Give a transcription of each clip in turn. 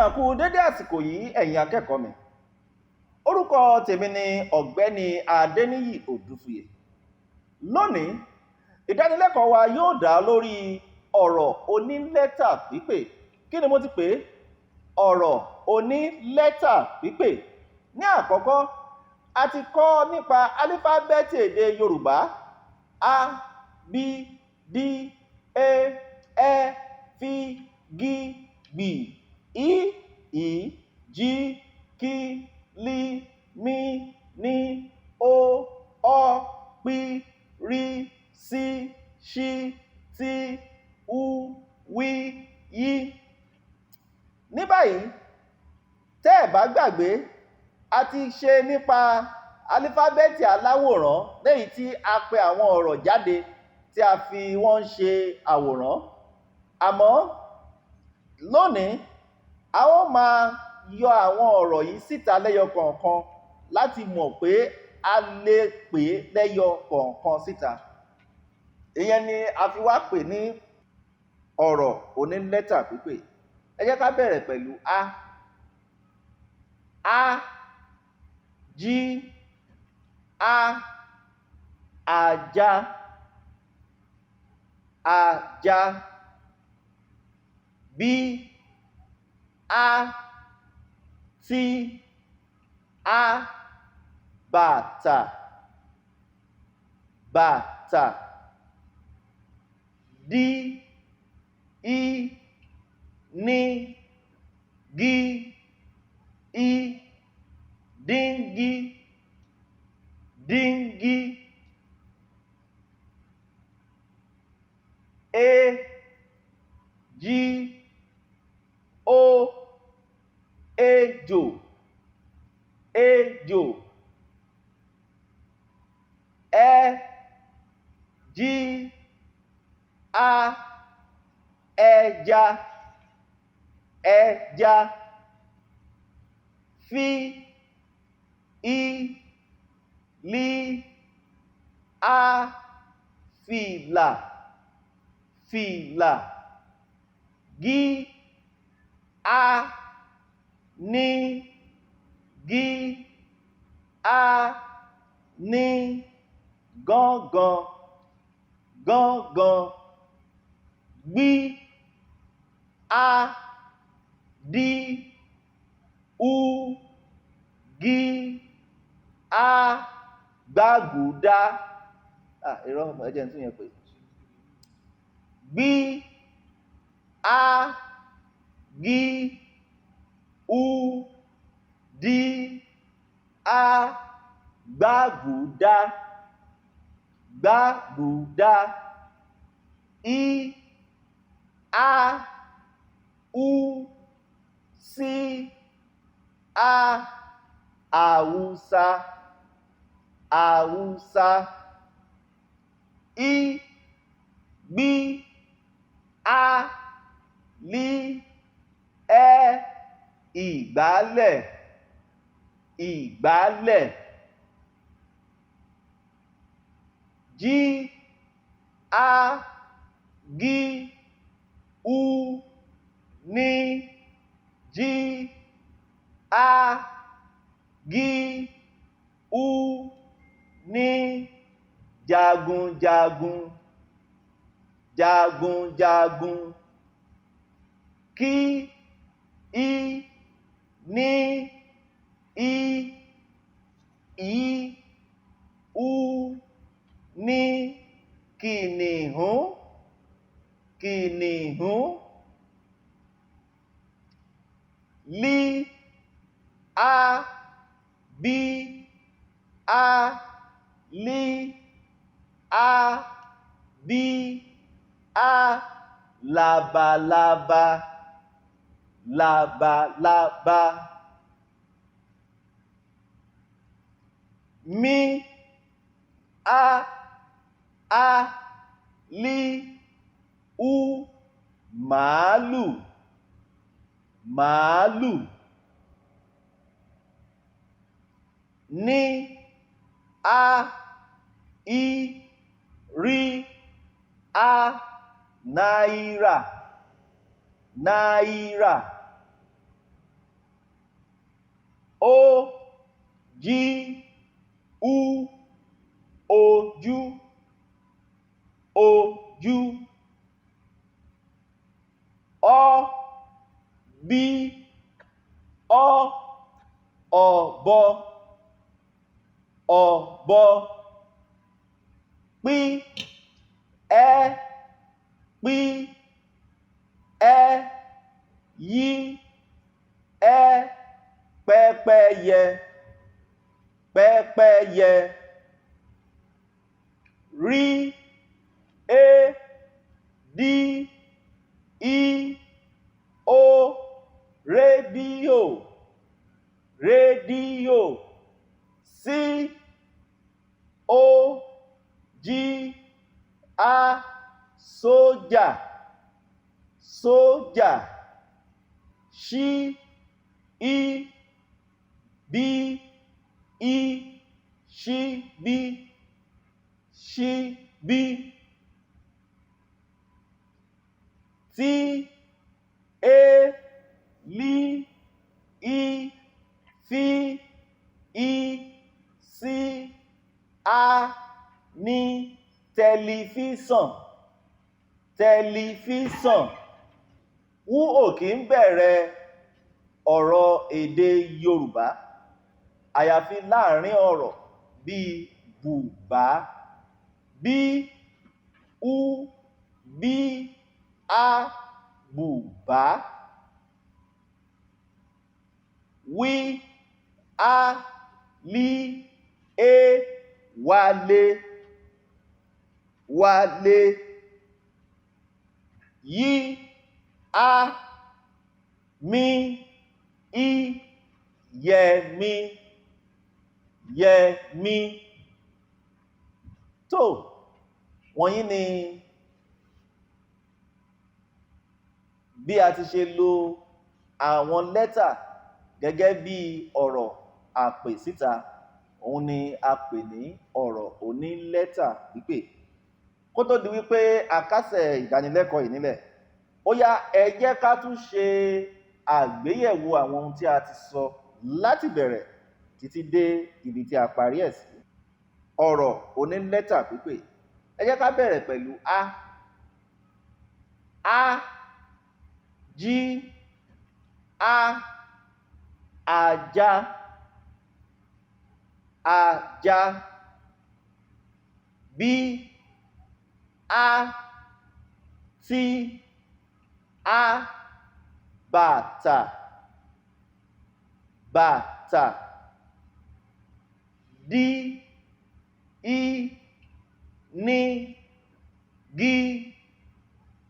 mà kú dédé àsìkò yìí ẹ̀yin akẹ́kọ̀ọ́ mi. Orúkọ tèmi ni ọ̀gbẹ́ni Adéníyì Òdúfuyè. Lónìí, ìdánilẹ́kọ̀ọ́ wa yóò dá lórí ọ̀rọ̀ onílẹ́tà pípè. Kí ni mo ti pè é? Ọ̀rọ̀ onílẹ́tà pípè. Ní àkọ́kọ́, a ti kọ́ nípa álífábẹ́ẹ̀tì èdè Yorùbá A, B, D, E, F, G, B, I, Ì, Jí, Kí, Lí, Mí, Ní, Ó, Ọ́, Pí, Rí, Sí, Ṣí, Tí, Ú, Wí, Yí. Ní báyìí, tẹ́ ẹ̀ bá gbàgbé, a ti ṣe nípa álífábẹ́ẹ̀tì aláwòrán lẹ́yìn tí a pè àwọn ọ̀rọ̀ jáde tí a fi wọ́n ṣe àwòrán. Àmọ́ lónìí, a ó máa yọ àwọn ọ̀rọ̀ yìí síta lẹ́yọ kọ̀ọ̀kan láti mọ̀ pé a lè pè é lẹ́yọ kọ̀ọ̀kan síta. Ìyẹn ni a fi wá pè ní ọ̀rọ̀ onílẹ́tà pípè. Ẹ jẹ́ ká bẹ̀rẹ̀ pẹ̀lú A. A, jí, a, ajá, ajá. B, a, tí, a, bàtà, bàtà. D, I, ní, gí, í, díngí, díngí. E, jí, ó, ejò, ejò. Ẹ, jí, á, ẹja, ẹja. Fí, í, lí, á, fìlà, fìlà. Gí, á, ní, gí, á, ní, gángan, gángan. Gbí, á, dí, ú, gí, á, gbágùdá. Irọ́ ẹ jẹ́ n tún yẹn pè. Gbí, á, gí, ú, dí, á, gbágùdá, gbágùdá. Í, á, ú, sí, á, àwùsá, àwùsá. Í, gbí, á, lí, ẹ́, ìgbálẹ̀, ìgbálẹ̀. Jí, á, gí, ú, ní, jí, á, gí, ú, ní, jagunjagun, jagunjagun. Kí, í, ní, í, í, ú, ní, kìnìún, kìnìún. Lí, á, bí, á, lí, á, bí, á, labalábá, labalábá. Mí, á, lí, ú, màálù, màálù. Ní, á, í, rí, á, náírà, náírà. ó jí ú ojú ojú ọ́ bí ọ́ ọ̀bọ ọ̀bọ pí ẹ́ pí ẹ́ yí ẹ́ pẹ́pẹ́yẹ pẹ́pẹ́yẹ rí é dí í ó rédíò rédíò sí ó jí á sójà sójà ṣí í bí í ṣíbí ṣíbí tí é lí í fí í sí á ní tẹlifíṣàn tẹlifíṣàn wú ò kí ń bẹ̀rẹ̀ ọ̀rọ̀ èdè Yorùbá àyàfi láàrin ọ̀rọ̀ bíi bùbá bí ú bí á bùbá wí á lí é wálé wálé yí á mí í yẹmí yẹmí. Tó wọ̀nyí ni bí a ti ṣe lo àwọn lẹ́tà gẹ́gẹ́ bí ọ̀rọ̀ àpè síta. Òun ni a pè ní ọ̀rọ̀ onílẹ́tà pípè. Kó tó di wípé a kásẹ̀ ìdánilẹ́kọ̀ọ́ yìí nílẹ̀, ó yá ẹ jẹ́ ká tún ṣe àgbéyẹ̀wò àwọn ohun tí a ti sọ láti bẹ̀rẹ̀ títí dé ibi tí a parí ẹ̀ sí. Ọ̀rọ̀ onílẹ́tà pípè. Ẹ jẹ́ ká bẹ̀rẹ̀ pẹ̀lú á. Á jí á ajá ajá bí á tí á bàtà bàtà dí í ní gí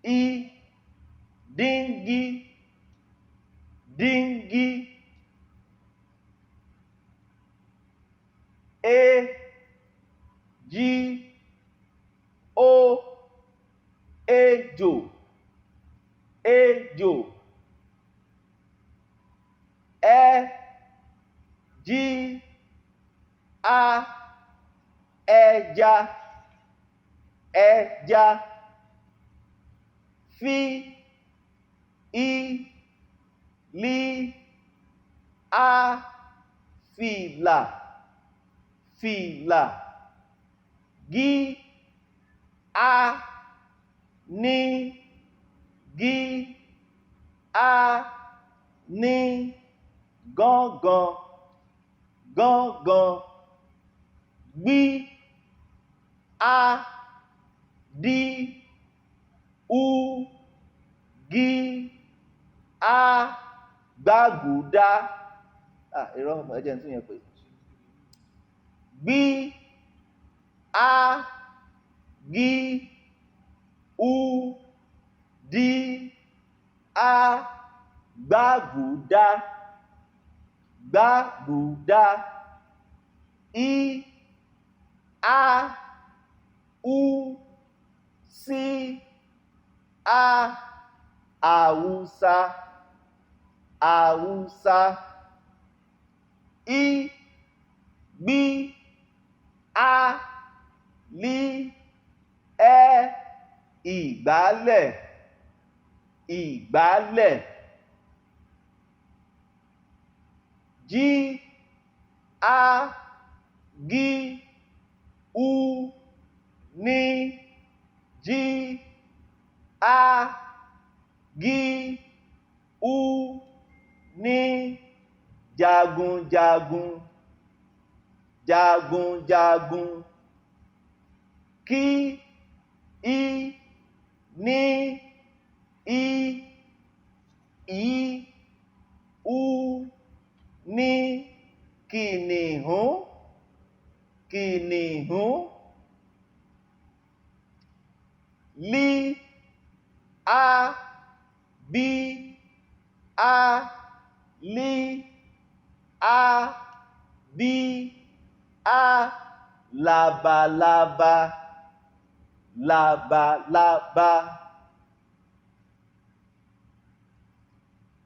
í díngí díngí é jí ó ejò ejò ẹ jí á ẹja ẹja fí í lí á fìlà fìlà gí á ní gí á ní gángan gángan gbí á dí ú gí á gbágùdá. Irọ́ ẹ jẹ́ n tún yẹn pè. Gbí á gí ú dí á gbágùdá gbágùdá í á ú sí á Haúsá Haúsá í gbí á lí ẹ́ ìgbálẹ̀ ìgbálẹ̀ jí á gí ú ní jí á gí ú ní jagunjagun jagunjagun kí í ní í í ú ní kìnìún kìnìún lí á bí á lí á bí á labalábá labalábá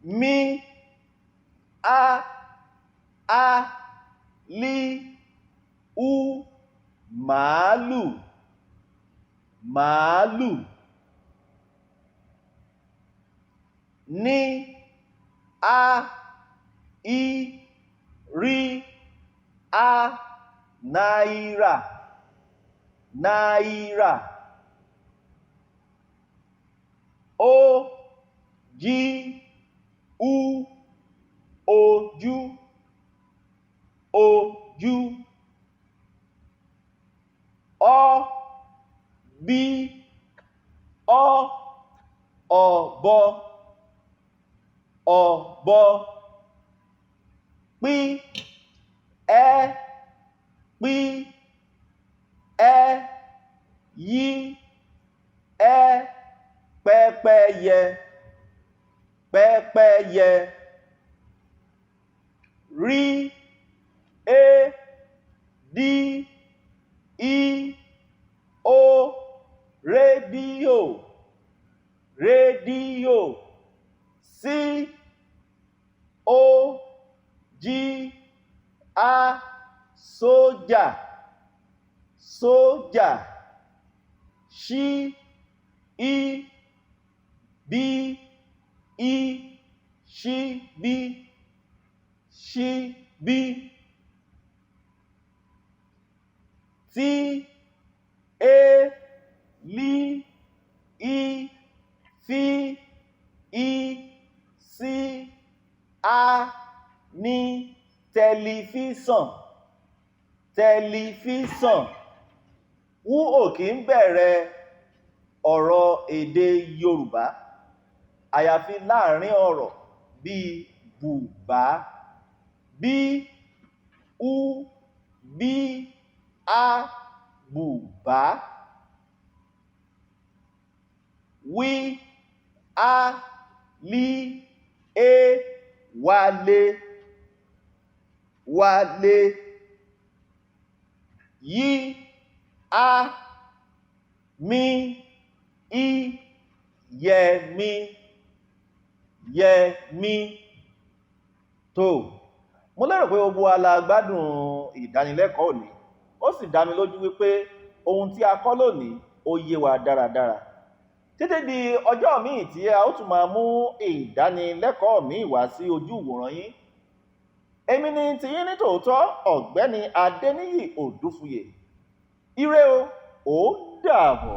mí á lí ú màálù màálù ní á í rí á náírà náírà ó jí ú ojú ojú ọ bí ọ ọ̀bọ ọ̀bọ pí ẹ́ pí ẹ́ yí ẹ́ pẹ́pẹ́yẹ pẹ́pẹ́yẹ rí é dí í ó rédíò rédíò sí ó jí á sójà sójà ṣí í bí í ṣíbí ṣíbí tí é lí í fí í sí á ní tẹlifíṣàn tẹlifíṣàn wú ò kí ń bẹ̀rẹ̀ ọ̀rọ̀ èdè Yorùbá àyàfi láàrin ọ̀rọ̀ bíi bùbá bí ú bí á bùbá wí á lí é wálé wálé yí á mí í yẹmí yẹmí. Tó mo lérò pé gbogbo wa la gbádùn ìdánilẹ́kọ̀ọ́ òní ó sì dá mi lójú wípé ohun tí a kọ́ lónìí ó yé wa dáradára títí di ọjọ́ míì tí a ó tún máa mú ìdánilẹ́kọ̀ọ́ míì wá sí ojú ìwòran yín èmi ni tiyín ní tòótọ́ ọ̀gbẹ́ni Adéníyì Òdúfuyè ire o ó dàbọ̀.